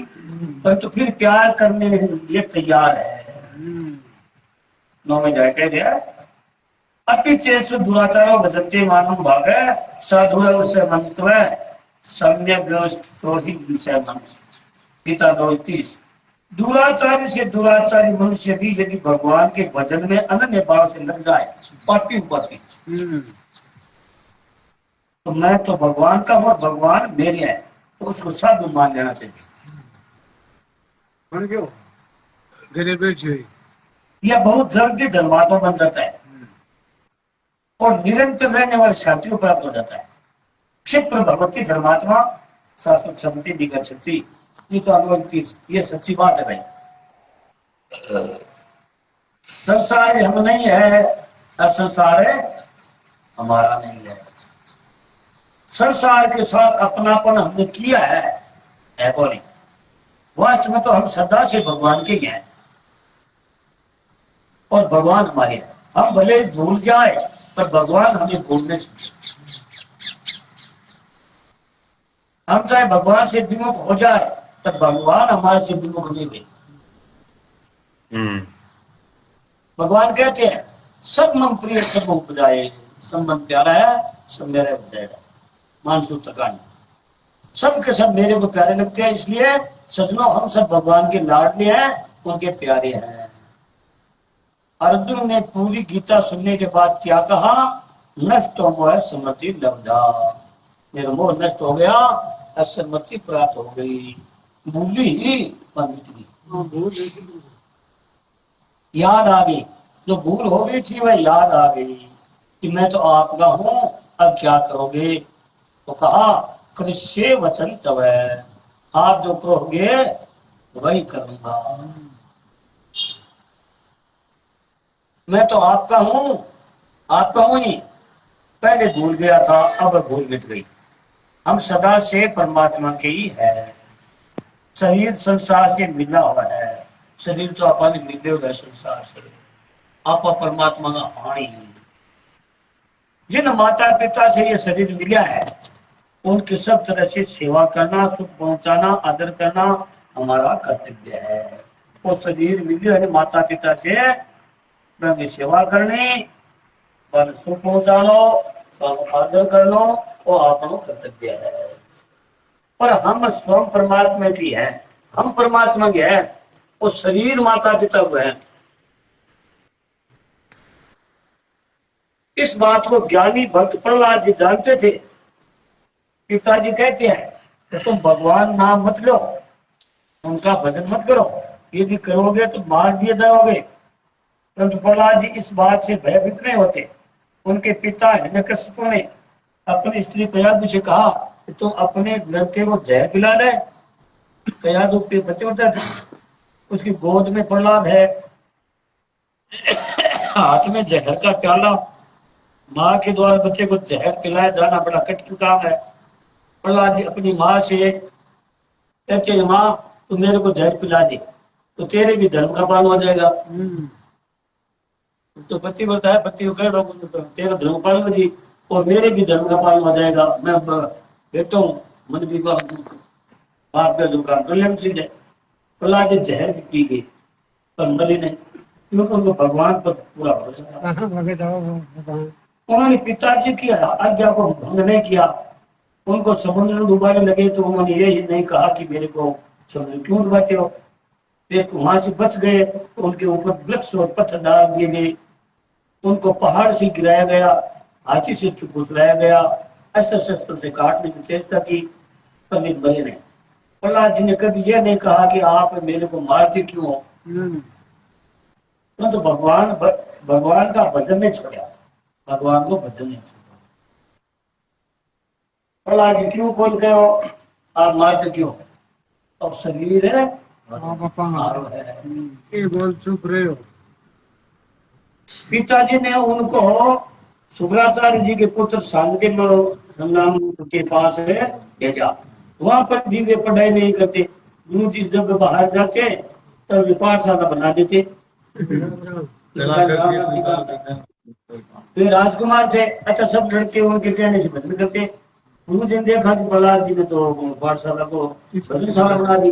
परंतु फिर प्यार करने के लिए तैयार है। 9 में जाके दिया अति चेत दुराचारो भजते मानव भाग है, साधु है उससे मंत्र है, सम्यक विषय मन। गीता 2:30। दुराचारी से दुराचारी मनुष्य भी यदि भगवान के भजन में अनन्य भाव से लग जाए, पापी उपापी, तो मैं तो भगवान का हूँ, भगवान मेरे हैं, तो उसको साधु मान लेना चाहिए। यह बहुत जल्दी धर्मात्मा बन जाता है और निरंतर रहने वाले शांति को प्राप्त हो जाता है। क्षिप्र भगवती धर्मात्मा शाश्वत शांति दिग्गज शक्ति। ये तो अनुभव, ये सच्ची बात है भाई। संसार हम नहीं है और संसार हमारा नहीं है। संसार के साथ अपनापन हमने किया है को नहीं। वास्तव में तो हम सदा से भगवान के ही हैं और भगवान हमारे हैं। हम भले भूल जाए पर भगवान हमें भूलने से, हम चाहे भगवान से विमुख हो जाए तो भगवान हमारे से विमुख नहीं हुए। भगवान कहते हैं सब मन प्रिय सब उपजाए, सब मन प्यारा है सब मेरा उपजाएगा। मानसूत्र कहानी, सब के सब मेरे को प्यारे लगते हैं, इसलिए सजनों हम सब भगवान के लाडले हैं, उनके प्यारे हैं। अर्जुन ने पूरी गीता सुनने के बाद क्या कहा? नष्ट हो समृद्धि लब्धा, मेरा मोह नष्ट हो गया, असमृद्धि प्राप्त हो गई, भूली ही मिट याद आ गई। जो भूल हो गई थी वह याद आ गई कि मैं तो आपका हूं, अब क्या करोगे? तो कहा कृष्य वचन तव, आप जो कहोगे वही करूंगा। मैं तो आपका हूं, आपका हूं ही। पहले भूल गया था, अब भूल मिट गई। हम सदा से परमात्मा के ही है। शरीर संसार से मिला हुआ है, शरीर तो अपन मिले हुए संसार से, आप परमात्मा का हानि। जिन माता पिता से ये शरीर मिला है उनकी सब तरह से सेवा करना, सुख पहुंचाना, आदर करना हमारा कर्तव्य है। वो शरीर मिले है माता पिता से, उनकी सेवा करनी, पर सुख पहुंचानो, आदर करनो, वो अपना कर्तव्य है। पर हम स्वयं परमात्मा की है, हम परमात्मा के हैं, वो शरीर माता पिता हुए हैं। इस बात को ज्ञानी भक्त प्रहलाद जी जानते थे पिताजी कहते हैं कि तुम भगवान नाम मत लो, उनका भजन मत करो, यदि करोगे तो मार दिए जाओगे। परंतु प्रहलाद जी इस बात से भयभीत नहीं होते। उनके पिता हिरण्यकशिपु ने अपनी स्त्री कयादु से कहा कि तुम अपने लड़के को जहर पिला ले। कयादु पे बच्चे होता था, उसकी गोद में प्रहलाद है, हाथ में जहर का प्याला, माँ के द्वारा बच्चे को जहर पिलाया जाना बड़ा कठिन काम है। प्रहलाद जी अपनी माँ से कहते हैं, माँ तू मेरे को जहर पिला दे तो तेरे भी धर्म का पालन हो जाएगा। तो पति बोलता है, पति को कह रहा हूँ तेरा धर्म पालन हो जी और मेरे भी धर्म का पालन हो जाएगा। मैं बेटा हूँ, मन भी बाप का जो काम कर ले सीधे। प्रहलाद जी जहर भी पी गए पर मरे नहीं, क्योंकि उनको भगवान पर पूरा भरोसा था। उन्होंने पिताजी की आज्ञा को भंग नहीं किया। उनको समुद्र में डुबाने लगे तो उन्होंने ये नहीं कहा कि मेरे को समुद्र क्यों डुबाते हो। एक वहां से बच गए तो उनके ऊपर वृक्ष और पत्थर डाल दिए गए, उनको पहाड़ से गिराया गया, हाथी से फुसलाया गया, अस्त्र शस्त्र से काटने की चेष्टा की, पर वे मरे नहीं। प्रहलाद जी ने कभी यह नहीं कहा कि आप मेरे को मारते क्यों हो। तो भगवान का भजन नहीं छोड़ा, भगवान को भजन नहीं छोड़ा। प्रहलाद जी क्यों बोल गए हो, आप मारते क्यों? अब शरीर है, बोल चुप रहे हो। पिताजी ने उनको शुक्राचार्य जी के पुत्र शांतिम संग्राम के पास भेजा। वहां पर भी वे पढ़ाई नहीं करते। गुरु जी जब बाहर जाते तब वे पाठशाला बना देते। वे राजकुमार थे, अच्छा सब लड़के उनके कहने से भजन करते। गुरु जी ने देखा कि प्रहलाद जी ने तो पाठशाला को भजनशाला बना दी।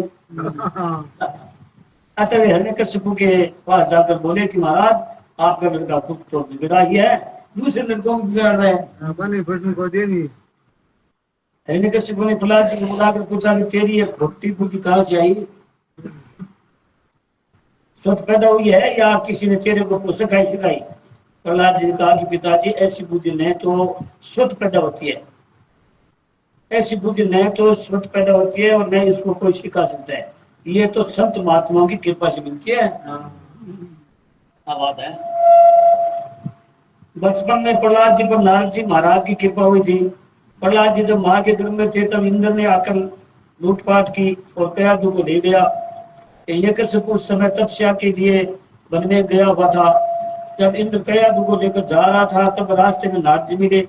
अच्छा वे हिरण्यकशिपु के पास जाकर बोले कि महाराज आपका लड़का खुद तो बिगड़ा ही है, दूसरे लड़कों को बिगाड़ रहे हैं। हिरण्यकशिपु ने प्रहलाद जी को बुलाकर पूछा कि तेरी ये भक्ति बुद्धि कहाँ से आई, स्वतः पैदा हुई है या किसी ने तेरे को सिखाई? प्रहलाद जी ने कहा कि पिताजी ऐसी बुद्धि नहीं तो स्वतः पैदा होती है, ऐसी बुद्धि नहीं तो स्वतः पैदा होती है और नहीं इसको कोई सिखा सकता है, ये तो संत महात्माओं की कृपा से मिलती है। बात है। बचपन में प्रहलाद जी पर नारद जी महाराज की कृपा हुई थी। प्रहलाद जी जब माँ के गर्भ में थे तब इंद्र ने आकर लूटपाट की और कयादु को ले गया। हिरण्यकशिपु उस समय तपस्या के लिए वन में गया हुआ था। जब इंद्र कयादु को लेकर जा रहा था तब रास्ते में नारद जी मिले।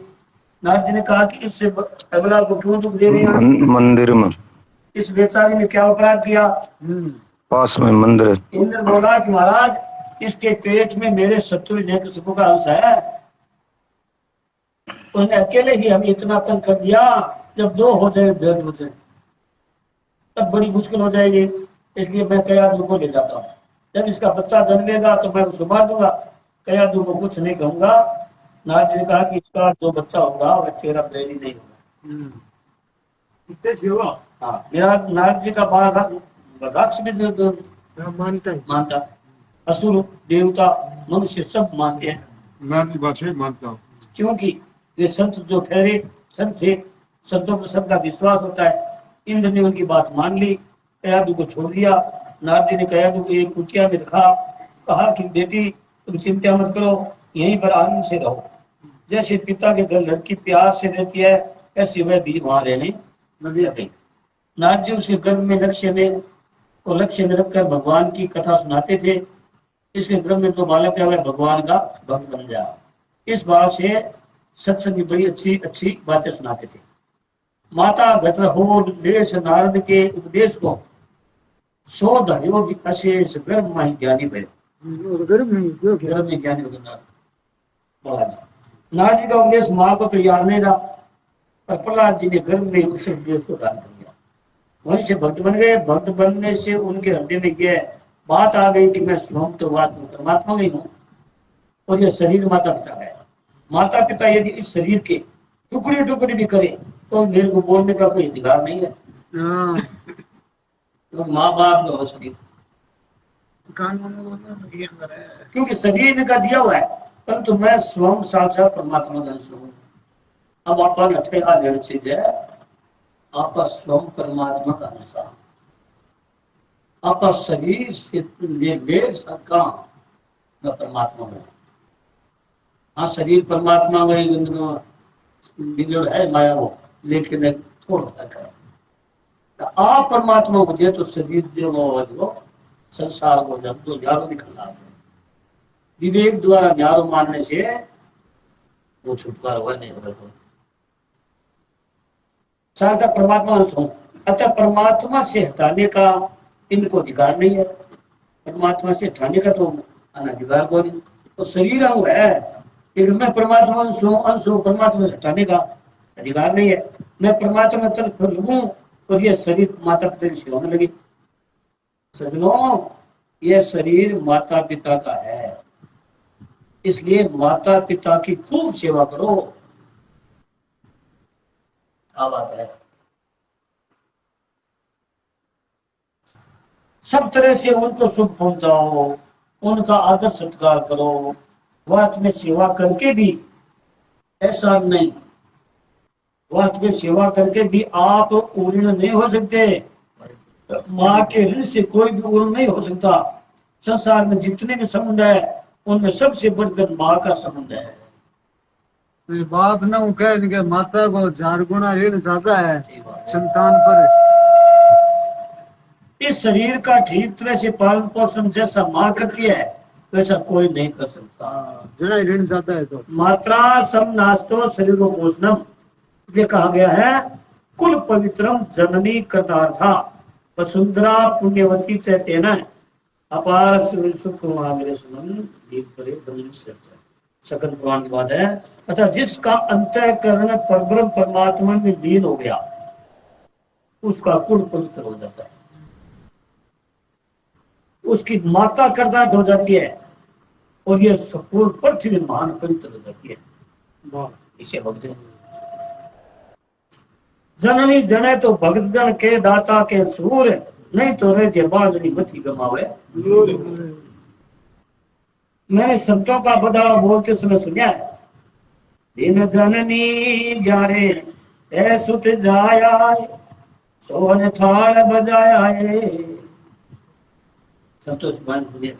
नारद जी ने कहा कि इससे अगला को क्यों दुख दे रहे हैं? मंदिर में इस बेचारी ने क्या अपराध किया? पास में मंदिर। इंद्र बोला कि महाराज इसके पेट में मेरे शत्रु हिरण्यकशिपु का अंश है, उसने अकेले ही हमें इतना तंग कर दिया, जब दो हो जाए भेद मुझे तब बड़ी मुश्किल हो जाएगी, इसलिए मैं कयादु को ले जाता हूँ। जब इसका बच्चा जन्मेगा तो मैं उसको मार दूंगा, कयादु को कुछ नहीं कहूंगा। नारद जी ने कहा कि इसका जो बच्चा होगा वह तेरा प्रेमी नहीं होगा। हाँ, मेरा नारद जी का बाल राक्षस भी मानता, असुर देवता मनुष्य सब मानते हैं। मैं बात से मानता हूँ क्योंकि वे संत जो ठहरे संत थे, संतों पर सबका विश्वास होता है। इंद्र ने उनकी बात मान ली, कयादु को छोड़ दिया। नारद जी ने कयादु को एक कुटिया में रखा, कहा कि बेटी तुम चिंता मत करो, यहीं पर आनंद से रहो। जैसे पिता के घर लड़की प्यार से रहती है ऐसी वह भी वहां रहने लगी। नारद जी उसे गर्भ में लक्ष्य में रखकर भगवान की कथा सुनाते थे। इसके गर्भ में जो बालक है वह भगवान का भक्त बन गया। इस भाव से सत्संग की बड़ी अच्छी बातें सुनाते थे। माता घटरहो देश नारद के उपदेश को सो धर्यो अशेष गर्भ माही ज्ञानी भय। गर्भ में ज्ञानी हो गया नारद जी का उपदेश माँ को तैयार नहीं रहा, पर प्रहलाद जी ने गर्भ में उस उपदेश को धारण कर लिया। वहीं से भक्त बन गए। भक्त बनने से उनके हृदय में यह बात आ गई कि मैं स्वयं तो वास्तव में परमात्मा नहीं हूँ और यह शरीर माता पिता है। माता पिता यदि इस शरीर के टुकड़े टुकड़े भी करे तो मेरे को बोलने का कोई अधिकार नहीं है। तो माँ बाप का हो शरीर, क्योंकि शरीर इनका दिया हुआ है, परंतु मैं स्वयं साक्षात परमात्मा का अंश हूँ। अब अपन अठे आ लेने से आपका स्वयं परमात्मा का हिस्सा, आपका शरीर से ले सका मैं परमात्मा हूँ। हाँ, शरीर परमात्मा में बिगड़ है माया वो, लेकिन थोड़ा तक है। तो आप परमात्मा को दे तो शरीर जो संसार को जब तो न्यारो निकलना है। विवेक द्वारा न्यारो मानने से वो छुटकारा हुआ नहीं होगा। तो साधा परमात्मा हूं, अतः परमात्मा से हटाने का इनको अधिकार नहीं है। परमात्मा से हटाने का तो अनाधिकार को नहीं। तो शरीर अंग है, लेकिन मैं परमात्मा अंश हूं, परमात्मा से हटाने का अधिकार नहीं है। मैं परमात्मा में तरफ लगूं और ये शरीर माता पिता की सेवा में लगी। सजनों, ये शरीर माता पिता का है, इसलिए माता पिता की खूब सेवा करो। क्या बात है। सब तरह से उनको सुख पहुंचाओ, उनका आदर सत्कार करो। वास्तव में सेवा करके भी ऐसा नहीं, वास्तव में सेवा करके भी आप पूर्ण नहीं हो सकते। माँ के ऋण से कोई भी पूर्ण नहीं हो सकता। संसार में जितने भी संबंध है उनमें सबसे बढ़कर माँ का संबंध है। तो बाप ना वो कह कि माता को 4 गुना ऋण ज्यादा है सही बात है। संतान पर। इस शरीर का ठीक तरह से पालन पोषण जैसा माँ करती है वैसा कोई नहीं कर सकता। जड़ा ऋण ज्यादा है तो मात्रा सम नास्तो शरीर पोषणम, ये कहा गया है। कुल पवित्रम जननी कृतार्था वसुंधरा पुण्यवती चैतेना अपार सुख मेरे सुमन सकल पुराण की बात है। अतः जिसका अंतःकरण परब्रह्म परमात्मा में लीन हो गया उसका कुल पवित्र हो जाता है, उसकी माता कर्दाट हो जाती है और ये संपूर्ण पृथ्वी महान पवित्र हो जाती है। इसे भक्त जननी जने तो भक्त जन के दाता के सूर, नहीं तो रह बाजनी मती गमावे। मैंने संतों का बधावा बोलते समय सुना है। दिन जननी जारे ऐ सुत जाया सोहन थाल बजाया संतोष मान सुनिए।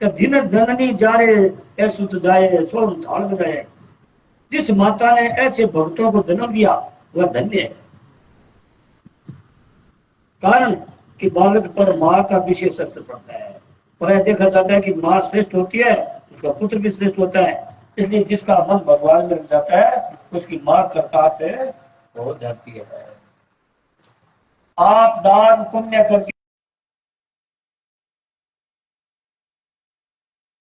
दिन जननी जारे ऐ सुत जाए सोहन थाल बजाए। जिस माता ने ऐसे भक्तों को जन्म दिया वह धन्य है। कारण कि बालक पर माँ का विशेष असर पड़ता है। और देखा जाता है कि माँ श्रेष्ठ होती है, उसका पुत्र भी श्रेष्ठ होता है। इसलिए जिसका मन भगवान में लग जाता है उसकी माँ कर्ता से हो जाती है। आप दान पुण्य करके